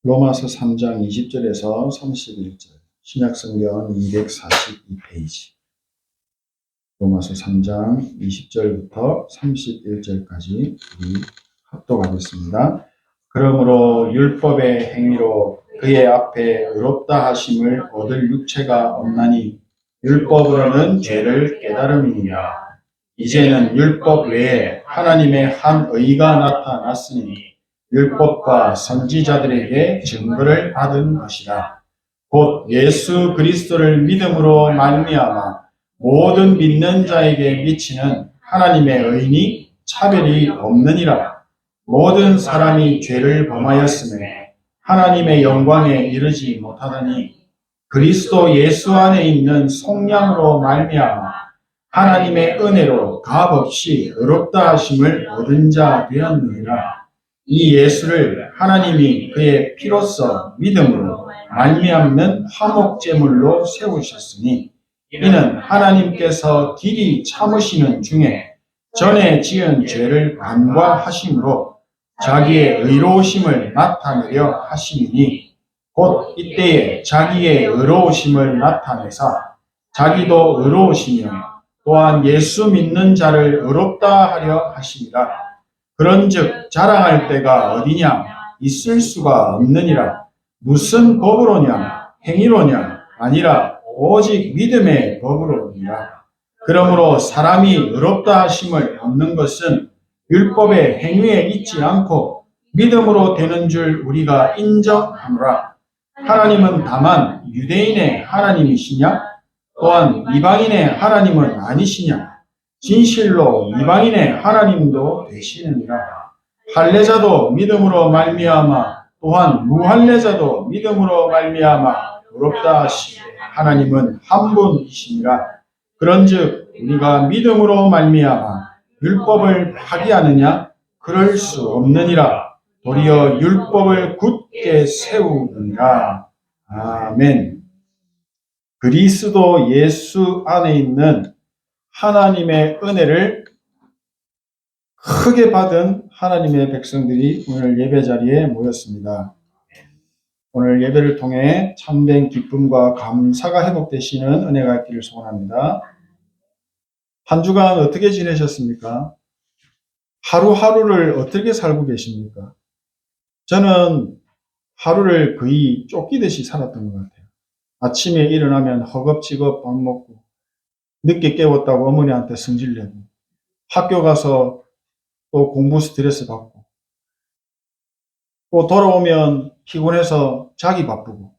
로마서 3장 20절에서 31절, 신약성경 242페이지. 로마서 3장 20절부터 31절까지 우리 합독하겠습니다. 그러므로 율법의 행위로 그의 앞에 의롭다 하심을 얻을 육체가 없나니 율법으로는 죄를 깨달음이니라. 이제는 율법 외에 하나님의 한 의가 나타났으니 율법과 선지자들에게 증거를 받은 것이라. 곧 예수 그리스도를 믿음으로 말미암아 모든 믿는 자에게 미치는 하나님의 의니 차별이 없느니라. 모든 사람이 죄를 범하였음에 하나님의 영광에 이르지 못하더니 그리스도 예수 안에 있는 속량으로 말미암아 하나님의 은혜로 값없이 의롭다 하심을 얻은 자 되었느니라. 이 예수를 하나님이 그의 피로써 믿음으로 말미암는 화목제물로 세우셨으니 이는 하나님께서 길이 참으시는 중에 전에 지은 죄를 간과하심으로 자기의 의로우심을 나타내려 하심이니 곧 이때에 자기의 의로우심을 나타내사 자기도 의로우시며 또한 예수 믿는 자를 의롭다 하려 하심이라. 그런즉 자랑할 때가 어디냐? 있을 수가 없느니라. 무슨 법으로냐? 행위로냐? 아니라 오직 믿음의 법으로니라. 그러므로 사람이 의롭다 하심을 얻는 것은 율법의 행위에 있지 않고 믿음으로 되는 줄 우리가 인정하노라. 하나님은 다만 유대인의 하나님이시냐? 또한 이방인의 하나님은 아니시냐? 진실로 이방인의 하나님도 되시느니라. 할례자도 믿음으로 말미암아 또한 무할례자도 믿음으로 말미암아 의롭다 하시되 하나님은 한 분이시니라. 그런즉 우리가 믿음으로 말미암아 율법을 파기하느냐? 그럴 수 없느니라. 도리어 율법을 굳게 세우느니라. 아멘. 그리스도 예수 안에 있는 하나님의 은혜를 크게 받은 하나님의 백성들이 오늘 예배 자리에 모였습니다. 오늘 예배를 통해 참된 기쁨과 감사가 회복되시는 은혜가 있기를 소원합니다. 한 주간 어떻게 지내셨습니까? 하루하루를 어떻게 살고 계십니까? 저는 하루를 거의 쫓기듯이 살았던 것 같아요. 아침에 일어나면 허겁지겁 밥 먹고 늦게 깨웠다고 어머니한테 성질내고 학교 가서 또 공부 스트레스 받고 또 돌아오면 피곤해서 자기 바쁘고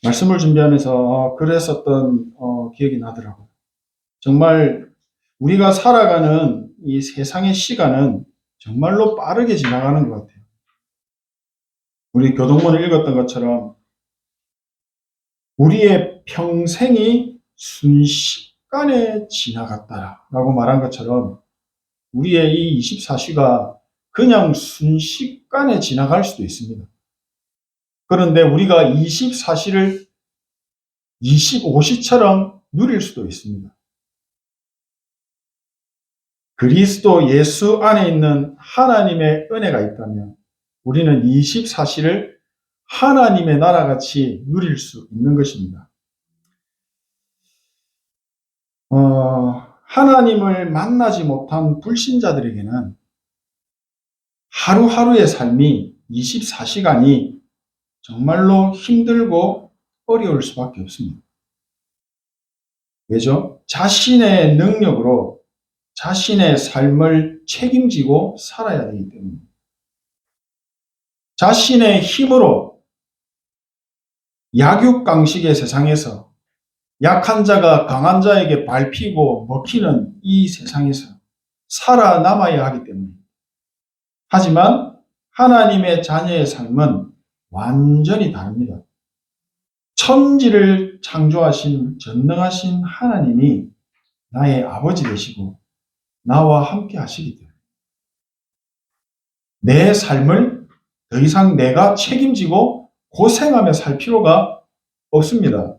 말씀을 준비하면서 그랬었던 기억이 나더라고요. 정말 우리가 살아가는 이 세상의 시간은 정말로 빠르게 지나가는 것 같아요. 우리 교동문을 읽었던 것처럼 우리의 평생이 순식간에 지나갔다라고 말한 것처럼 우리의 이 24시가 그냥 순식간에 지나갈 수도 있습니다. 그런데 우리가 24시를 25시처럼 누릴 수도 있습니다. 그리스도 예수 안에 있는 하나님의 은혜가 있다면 우리는 24시를 하나님의 나라같이 누릴 수 있는 것입니다. 하나님을 만나지 못한 불신자들에게는 하루하루의 삶이 24시간이 정말로 힘들고 어려울 수밖에 없습니다. 왜죠? 자신의 능력으로 자신의 삶을 책임지고 살아야 되기 때문입니다. 자신의 힘으로 약육강식의 세상에서 약한 자가 강한 자에게 밟히고 먹히는 이 세상에서 살아남아야 하기 때문입니다. 하지만 하나님의 자녀의 삶은 완전히 다릅니다. 천지를 창조하신 전능하신 하나님이 나의 아버지 되시고 나와 함께 하시기 때문에 내 삶을 더 이상 내가 책임지고 고생하며 살 필요가 없습니다.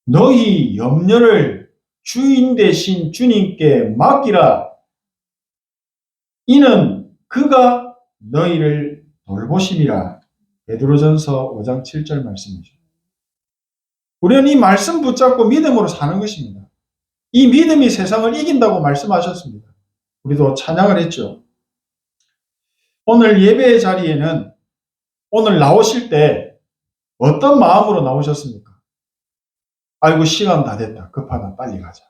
너희 염려를 주인 되신 주님께 맡기라. 이는 그가 너희를 돌보심이라. 베드로전서 5장 7절 말씀이죠. 우리는 이 말씀 붙잡고 믿음으로 사는 것입니다. 이 믿음이 세상을 이긴다고 말씀하셨습니다. 우리도 찬양을 했죠. 오늘 예배의 자리에는 오늘 나오실 때 어떤 마음으로 나오셨습니까? 아이고 시간 다 됐다. 급하다. 빨리 가자.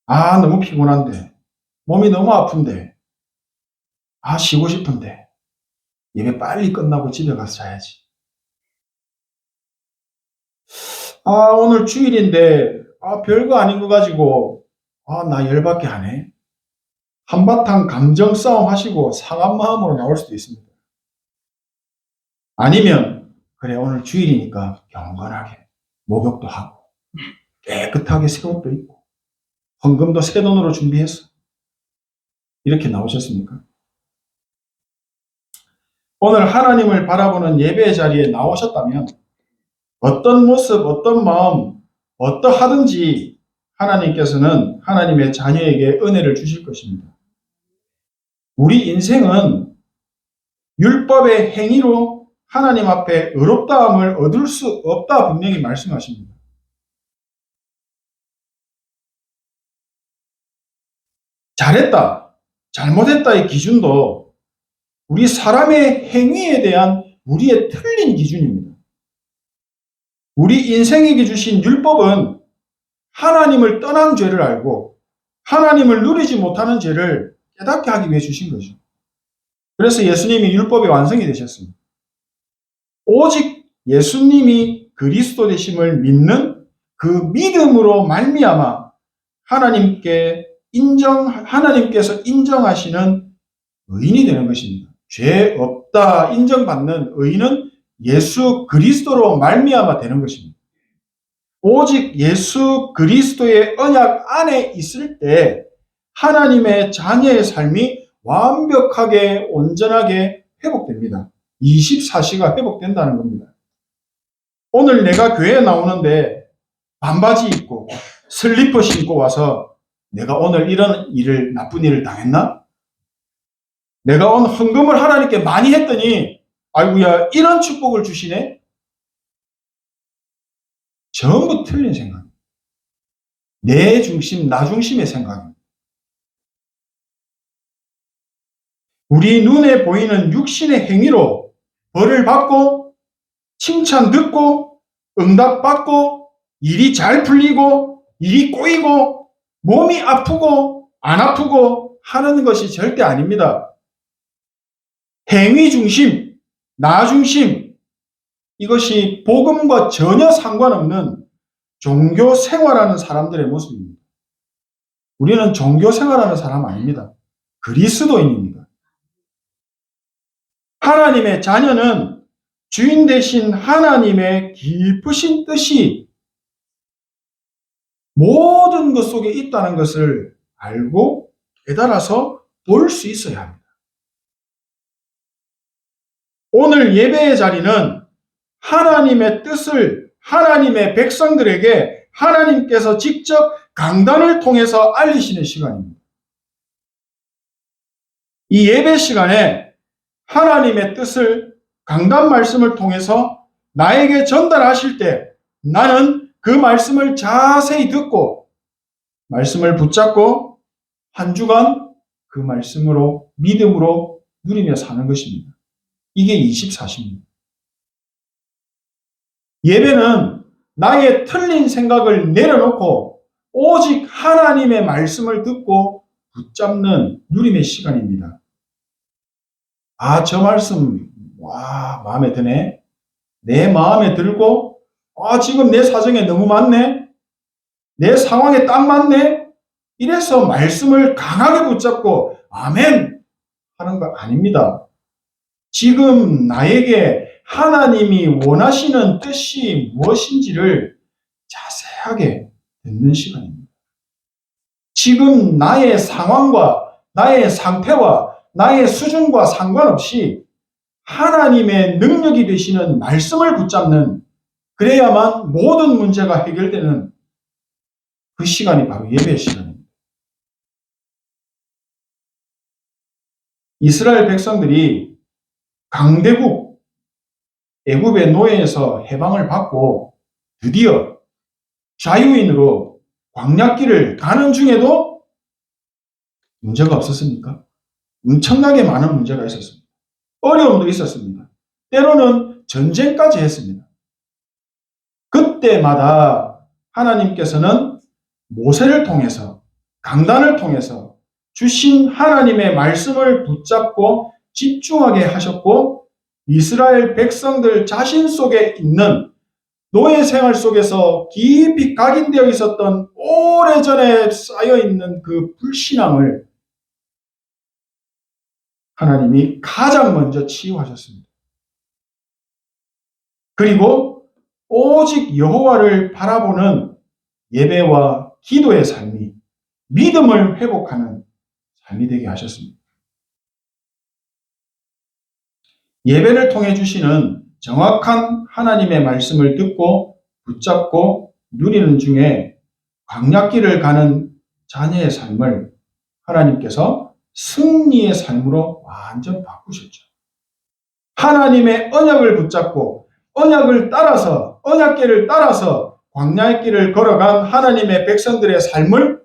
아 너무 피곤한데. 몸이 너무 아픈데. 아 쉬고 싶은데. 예배 빨리 끝나고 집에 가서 자야지. 아 오늘 주일인데 별거 아닌 거 가지고 나 열받게 하네. 한바탕 감정 싸움 하시고 상한 마음으로 나올 수도 있습니다. 아니면 그래 오늘 주일이니까 경건하게 목욕도 하고 깨끗하게 새 옷도 입고 헌금도 새 돈으로 준비했어. 이렇게 나오셨습니까? 오늘 하나님을 바라보는 예배의 자리에 나오셨다면 어떤 모습, 어떤 마음, 어떠하든지 하나님께서는 하나님의 자녀에게 은혜를 주실 것입니다. 우리 인생은 율법의 행위로 하나님 앞에 의롭다함을 얻을 수 없다 분명히 말씀하십니다. 잘했다, 잘못했다의 기준도 우리 사람의 행위에 대한 우리의 틀린 기준입니다. 우리 인생에게 주신 율법은 하나님을 떠난 죄를 알고 하나님을 누리지 못하는 죄를 깨닫게 하기 위해 주신 거죠. 그래서 예수님이 율법의 완성이 되셨습니다. 오직 예수님이 그리스도 되심을 믿는 그 믿음으로 말미암아 하나님께서 인정하시는 의인이 되는 것입니다. 죄 없다 인정받는 의인은 예수 그리스도로 말미암아 되는 것입니다. 오직 예수 그리스도의 언약 안에 있을 때 하나님의 자녀의 삶이 완벽하게 온전하게 회복됩니다. 24시가 회복된다는 겁니다. 오늘 내가 교회에 나오는데 반바지 입고 슬리퍼 신고 와서 내가 오늘 이런 나쁜 일을 당했나? 내가 오늘 헌금을 하나님께 많이 했더니 아이고야 이런 축복을 주시네? 전부 틀린 생각입니다. 내 중심, 나 중심의 생각입니다. 우리 눈에 보이는 육신의 행위로 벌을 받고 칭찬 듣고 응답 받고 일이 잘 풀리고 일이 꼬이고 몸이 아프고 안 아프고 하는 것이 절대 아닙니다. 행위 중심, 나 중심, 이것이 복음과 전혀 상관없는 종교 생활하는 사람들의 모습입니다. 우리는 종교 생활하는 사람 아닙니다. 그리스도인입니다. 하나님의 자녀는 주인 되신 하나님의 깊으신 뜻이 모든 것 속에 있다는 것을 알고 깨달아서 볼 수 있어야 합니다. 오늘 예배의 자리는 하나님의 뜻을 하나님의 백성들에게 하나님께서 직접 강단을 통해서 알리시는 시간입니다. 이 예배 시간에 하나님의 뜻을 강단 말씀을 통해서 나에게 전달하실 때 나는 그 말씀을 자세히 듣고 말씀을 붙잡고 한 주간 그 말씀으로 믿음으로 누리며 사는 것입니다. 이게 24시입니다. 예배는 나의 틀린 생각을 내려놓고 오직 하나님의 말씀을 듣고 붙잡는 누림의 시간입니다. 저 말씀 마음에 드네. 내 마음에 들고 지금 내 사정에 너무 맞네. 내 상황에 딱 맞네. 이래서 말씀을 강하게 붙잡고 아멘 하는 거 아닙니다. 지금 나에게 하나님이 원하시는 뜻이 무엇인지를 자세하게 듣는 시간입니다. 지금 나의 상황과 나의 상태와 나의 수준과 상관없이 하나님의 능력이 되시는 말씀을 붙잡는, 그래야만 모든 문제가 해결되는 그 시간이 바로 예배의 시간입니다. 이스라엘 백성들이 강대국 애굽의 노예에서 해방을 받고 드디어 자유인으로 광야길을 가는 중에도 문제가 없었습니까? 엄청나게 많은 문제가 있었습니다. 어려움도 있었습니다. 때로는 전쟁까지 했습니다. 그때마다 하나님께서는 모세를 통해서, 강단을 통해서 주신 하나님의 말씀을 붙잡고 집중하게 하셨고, 이스라엘 백성들 자신 속에 있는 노예 생활 속에서 깊이 각인되어 있었던 오래전에 쌓여있는 그 불신앙을 하나님이 가장 먼저 치유하셨습니다. 그리고 오직 여호와를 바라보는 예배와 기도의 삶이 믿음을 회복하는 삶이 되게 하셨습니다. 예배를 통해 주시는 정확한 하나님의 말씀을 듣고 붙잡고 누리는 중에 광야길을 가는 자녀의 삶을 하나님께서 승리의 삶으로 완전 바꾸셨죠. 하나님의 언약을 붙잡고 언약을 따라서, 언약길을 따라서 광야의 길을 걸어간 하나님의 백성들의 삶을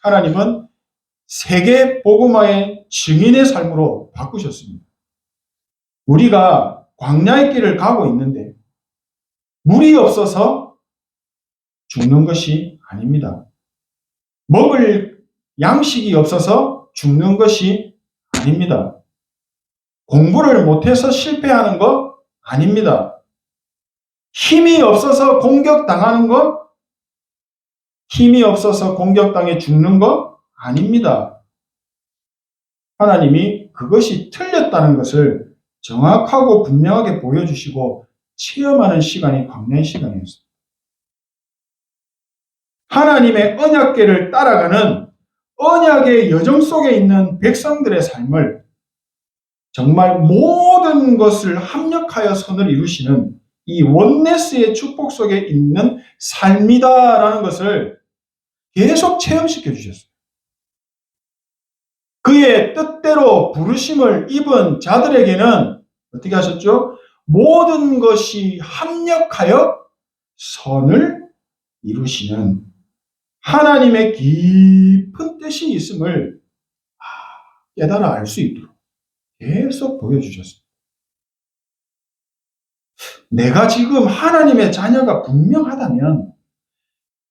하나님은 세계 복음화의 증인의 삶으로 바꾸셨습니다. 우리가 광야의 길을 가고 있는데 물이 없어서 죽는 것이 아닙니다. 먹을 양식이 없어서 죽는 것이 아닙니다. 공부를 못해서 실패하는 것 아닙니다. 힘이 없어서 공격당하는 것, 힘이 없어서 공격당해 죽는 것 아닙니다. 하나님이 그것이 틀렸다는 것을 정확하고 분명하게 보여주시고 체험하는 시간이 광야의 시간이었습니다. 하나님의 언약궤를 따라가는 언약의 여정 속에 있는 백성들의 삶을 정말 모든 것을 합력하여 선을 이루시는 이 원네스의 축복 속에 있는 삶이다라는 것을 계속 체험시켜 주셨어요. 그의 뜻대로 부르심을 입은 자들에게는 어떻게 하셨죠? 모든 것이 합력하여 선을 이루시는 하나님의 깊은 뜻이 있음을 깨달아 알 수 있도록 계속 보여주셨습니다. 내가 지금 하나님의 자녀가 분명하다면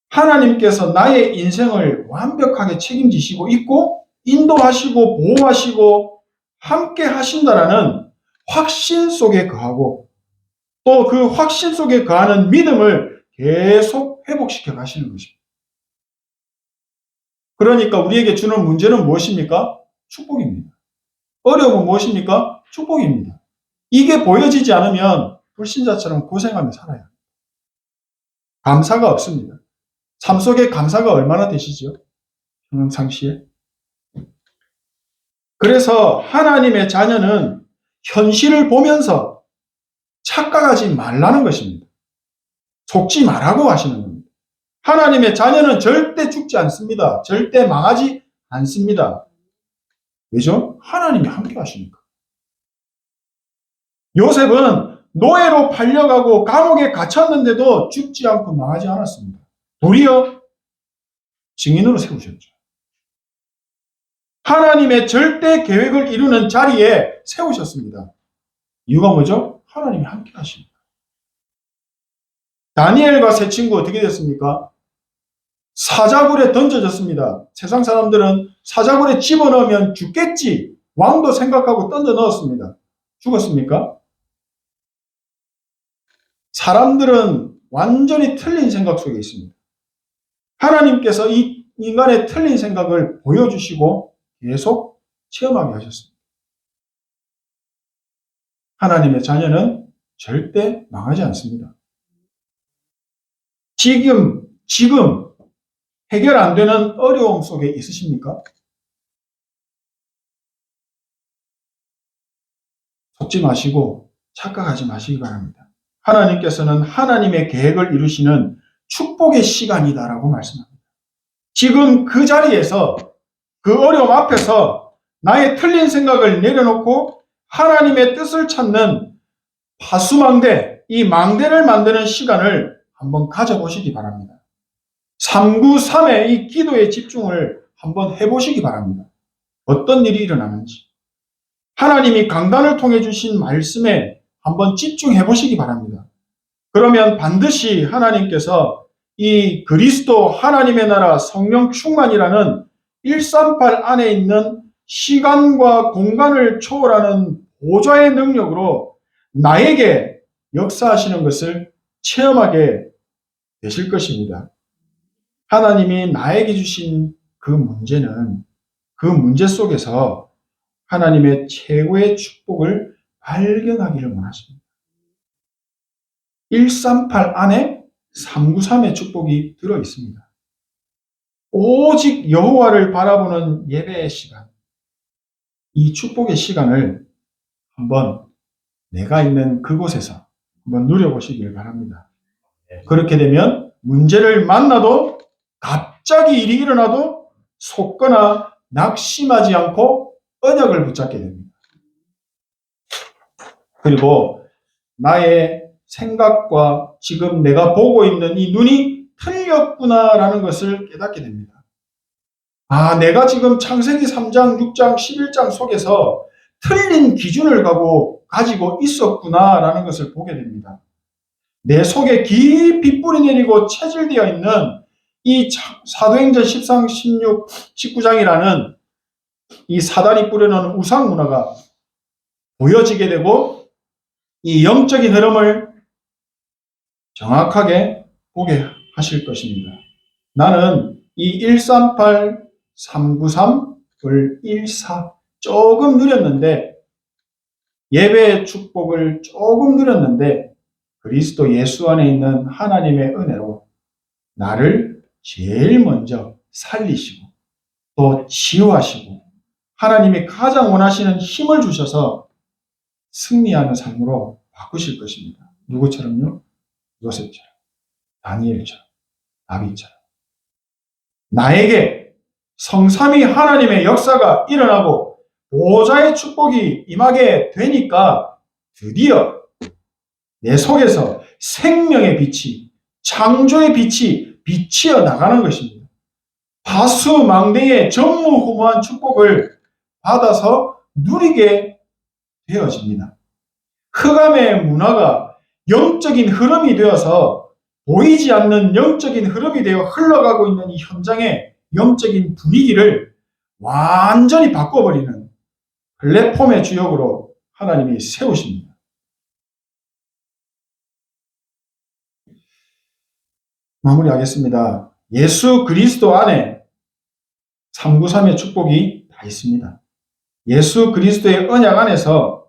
하나님께서 나의 인생을 완벽하게 책임지시고 있고 인도하시고 보호하시고 함께 하신다라는 확신 속에 거하고 또 그 확신 속에 거하는 믿음을 계속 회복시켜 가시는 것입니다. 그러니까 우리에게 주는 문제는 무엇입니까? 축복입니다. 어려움은 무엇입니까? 축복입니다. 이게 보여지지 않으면 불신자처럼 고생하며 살아요. 감사가 없습니다. 삶 속에 감사가 얼마나 되시죠? 평상시에. 그래서 하나님의 자녀는 현실을 보면서 착각하지 말라는 것입니다. 속지 말라고 하시는 겁니다. 하나님의 자녀는 절대 죽지 않습니다. 절대 망하지 않습니다. 왜죠? 하나님이 함께 하시니까. 요셉은 노예로 팔려가고 감옥에 갇혔는데도 죽지 않고 망하지 않았습니다. 도리어 증인으로 세우셨죠. 하나님의 절대 계획을 이루는 자리에 세우셨습니다. 이유가 뭐죠? 하나님이 함께 하십니다. 다니엘과 세 친구 어떻게 됐습니까? 사자굴에 던져졌습니다. 세상 사람들은 사자굴에 집어넣으면 죽겠지. 왕도 생각하고 던져 넣었습니다. 죽었습니까? 사람들은 완전히 틀린 생각 속에 있습니다. 하나님께서 이 인간의 틀린 생각을 보여주시고 계속 체험하게 하셨습니다. 하나님의 자녀는 절대 망하지 않습니다. 지금 해결 안 되는 어려움 속에 있으십니까? 속지 마시고 착각하지 마시기 바랍니다. 하나님께서는 하나님의 계획을 이루시는 축복의 시간이다라고 말씀합니다. 지금 그 자리에서 그 어려움 앞에서 나의 틀린 생각을 내려놓고 하나님의 뜻을 찾는 파수망대, 이 망대를 만드는 시간을 한번 가져보시기 바랍니다. 393의 이 기도의 집중을 한번 해보시기 바랍니다. 어떤 일이 일어나는지. 하나님이 강단을 통해 주신 말씀에 한번 집중해 보시기 바랍니다. 그러면 반드시 하나님께서 이 그리스도 하나님의 나라 성령 충만이라는 138 안에 있는 시간과 공간을 초월하는 보좌의 능력으로 나에게 역사하시는 것을 체험하게 되실 것입니다. 하나님이 나에게 주신 그 문제는 그 문제 속에서 하나님의 최고의 축복을 발견하기를 원하십니다. 138 안에 393의 축복이 들어 있습니다. 오직 여호와를 바라보는 예배의 시간, 이 축복의 시간을 한번 내가 있는 그곳에서 한번 누려보시길 바랍니다. 그렇게 되면 문제를 만나도 갑자기 일이 일어나도 속거나 낙심하지 않고 언약을 붙잡게 됩니다. 그리고 나의 생각과 지금 내가 보고 있는 이 눈이 틀렸구나라는 것을 깨닫게 됩니다. 아, 내가 지금 창세기 3장, 6장, 11장 속에서 틀린 기준을 가지고 있었구나라는 것을 보게 됩니다. 내 속에 깊이 뿌리내리고 체질되어 있는 이 사도행전 13, 16, 19장이라는 이 사단이 뿌려놓은 우상 문화가 보여지게 되고 이 영적인 흐름을 정확하게 보게 하실 것입니다. 나는 이 138, 393을 14 조금 누렸는데 예배의 축복을 조금 누렸는데 그리스도 예수 안에 있는 하나님의 은혜로 나를 제일 먼저 살리시고 또 치유하시고 하나님이 가장 원하시는 힘을 주셔서 승리하는 삶으로 바꾸실 것입니다. 누구처럼요? 요셉처럼, 다니엘처럼, 다윗처럼. 나에게 성삼위 하나님의 역사가 일어나고 보좌의 축복이 임하게 되니까 드디어 내 속에서 생명의 빛이, 창조의 빛이 비치어 나가는 것입니다. 파수망대의 전무후무한 축복을 받아서 누리게 되어집니다. 흑암의 문화가 영적인 흐름이 되어서 보이지 않는 영적인 흐름이 되어 흘러가고 있는 이 현장의 영적인 분위기를 완전히 바꿔버리는 플랫폼의 주역으로 하나님이 세우십니다. 마무리하겠습니다. 예수 그리스도 안에 393의 축복이 다 있습니다. 예수 그리스도의 언약 안에서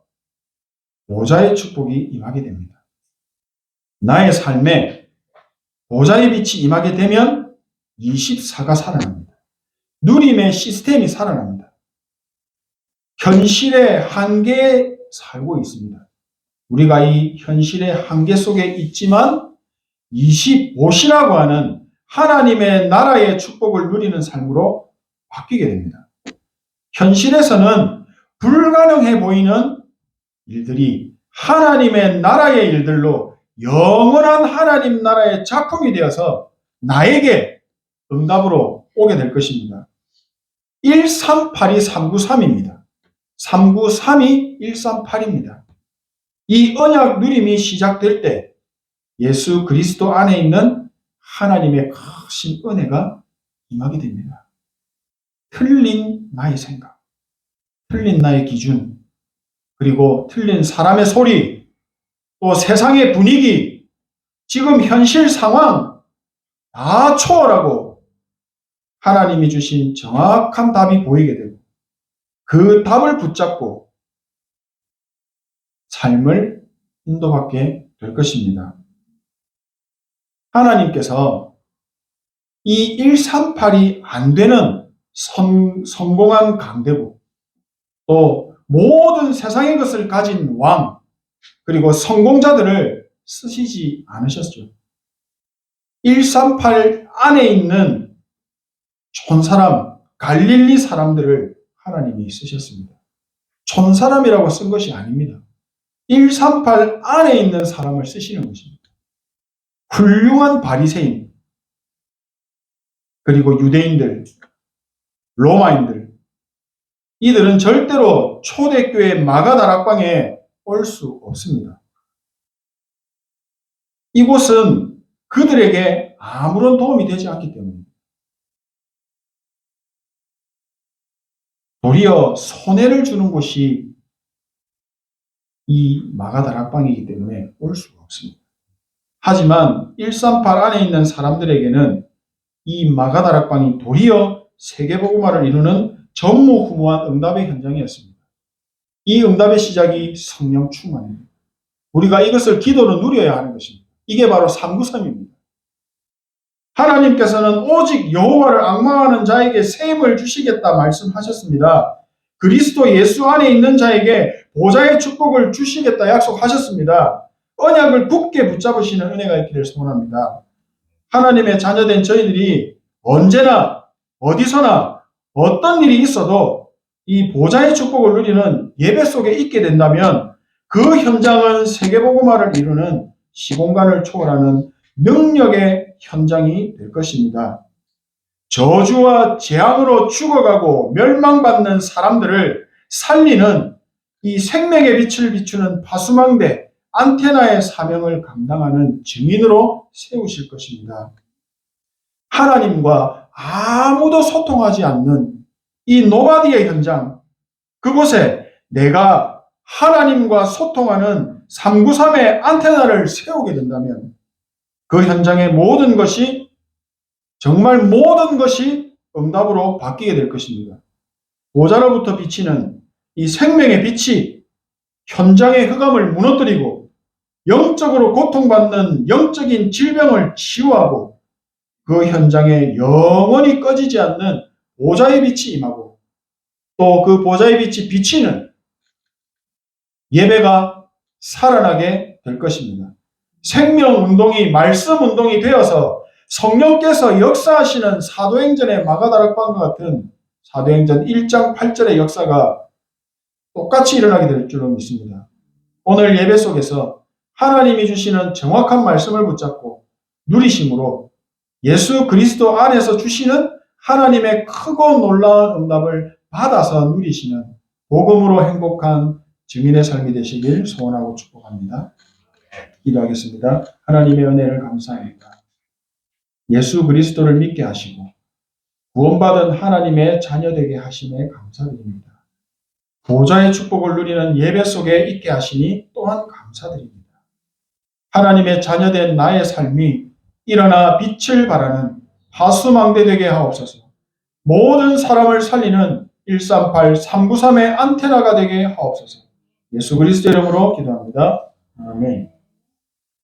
보좌의 축복이 임하게 됩니다. 나의 삶에 보좌의 빛이 임하게 되면 24가 살아납니다. 누림의 시스템이 살아납니다. 현실의 한계에 살고 있습니다. 우리가 이 현실의 한계 속에 있지만 25시라고 하는 하나님의 나라의 축복을 누리는 삶으로 바뀌게 됩니다. 현실에서는 불가능해 보이는 일들이 하나님의 나라의 일들로 영원한 하나님 나라의 작품이 되어서 나에게 응답으로 오게 될 것입니다. 138이 393입니다. 393이 138입니다. 이 언약 누림이 시작될 때 예수 그리스도 안에 있는 하나님의 크신 은혜가 임하게 됩니다. 틀린 나의 생각, 틀린 나의 기준, 그리고 틀린 사람의 소리, 또 세상의 분위기, 지금 현실 상황 다 초월하고 하나님이 주신 정확한 답이 보이게 되고 그 답을 붙잡고 삶을 인도받게 될 것입니다. 하나님께서 이 138이 안 되는 성공한 강대국, 또 모든 세상의 것을 가진 왕, 그리고 성공자들을 쓰시지 않으셨죠. 138 안에 있는 촌사람, 갈릴리 사람들을 하나님이 쓰셨습니다. 촌사람이라고 쓴 것이 아닙니다. 138 안에 있는 사람을 쓰시는 것입니다. 훌륭한 바리새인, 그리고 유대인들, 로마인들, 이들은 절대로 초대교회 마가다락방에 올 수 없습니다. 이곳은 그들에게 아무런 도움이 되지 않기 때문입니다. 도리어 손해를 주는 곳이 이 마가다락방이기 때문에 올 수가 없습니다. 하지만 138 안에 있는 사람들에게는 이 마가다락방이 도리어 세계복음화를 이루는 전무후무한 응답의 현장이었습니다. 이 응답의 시작이 성령 충만입니다. 우리가 이것을 기도로 누려야 하는 것입니다. 이게 바로 393입니다. 하나님께서는 오직 여호와를 앙망하는 자에게 새 힘을 주시겠다 말씀하셨습니다. 그리스도 예수 안에 있는 자에게 보좌의 축복을 주시겠다 약속하셨습니다. 언약을 굳게 붙잡으시는 은혜가 있기를 소원합니다. 하나님의 자녀된 저희들이 언제나 어디서나 어떤 일이 있어도 이 보좌의 축복을 누리는 예배 속에 있게 된다면 그 현장은 세계복음화를 이루는 시공간을 초월하는 능력의 현장이 될 것입니다. 저주와 재앙으로 죽어가고 멸망받는 사람들을 살리는 이 생명의 빛을 비추는 파수망대 안테나의 사명을 감당하는 증인으로 세우실 것입니다. 하나님과 아무도 소통하지 않는 이 노바디의 현장, 그곳에 내가 하나님과 소통하는 393의 안테나를 세우게 된다면 그 현장의 모든 것이, 정말 모든 것이 응답으로 바뀌게 될 것입니다. 보좌로부터 비치는 이 생명의 빛이 현장의 흑암을 무너뜨리고 영적으로 고통받는 영적인 질병을 치유하고 그 현장에 영원히 꺼지지 않는 보좌의 빛이 임하고 또 그 보좌의 빛이 비치는 예배가 살아나게 될 것입니다. 생명운동이 말씀운동이 되어서 성령께서 역사하시는 사도행전의 마가다락방과 같은 사도행전 1장 8절의 역사가 똑같이 일어나게 될 줄로 믿습니다. 오늘 예배 속에서 하나님이 주시는 정확한 말씀을 붙잡고 누리심으로 예수 그리스도 안에서 주시는 하나님의 크고 놀라운 응답을 받아서 누리시는 복음으로 행복한 증인의 삶이 되시길 소원하고 축복합니다. 기도하겠습니다. 하나님의 은혜를 감사합니다. 예수 그리스도를 믿게 하시고 구원받은 하나님의 자녀되게 하심에 감사드립니다. 보좌의 축복을 누리는 예배 속에 있게 하시니 또한 감사드립니다. 하나님의 자녀된 나의 삶이 일어나 빛을 발하는 파수망대 되게 하옵소서. 모든 사람을 살리는 138, 393의 안테나가 되게 하옵소서. 예수 그리스도 이름으로 기도합니다. 아멘.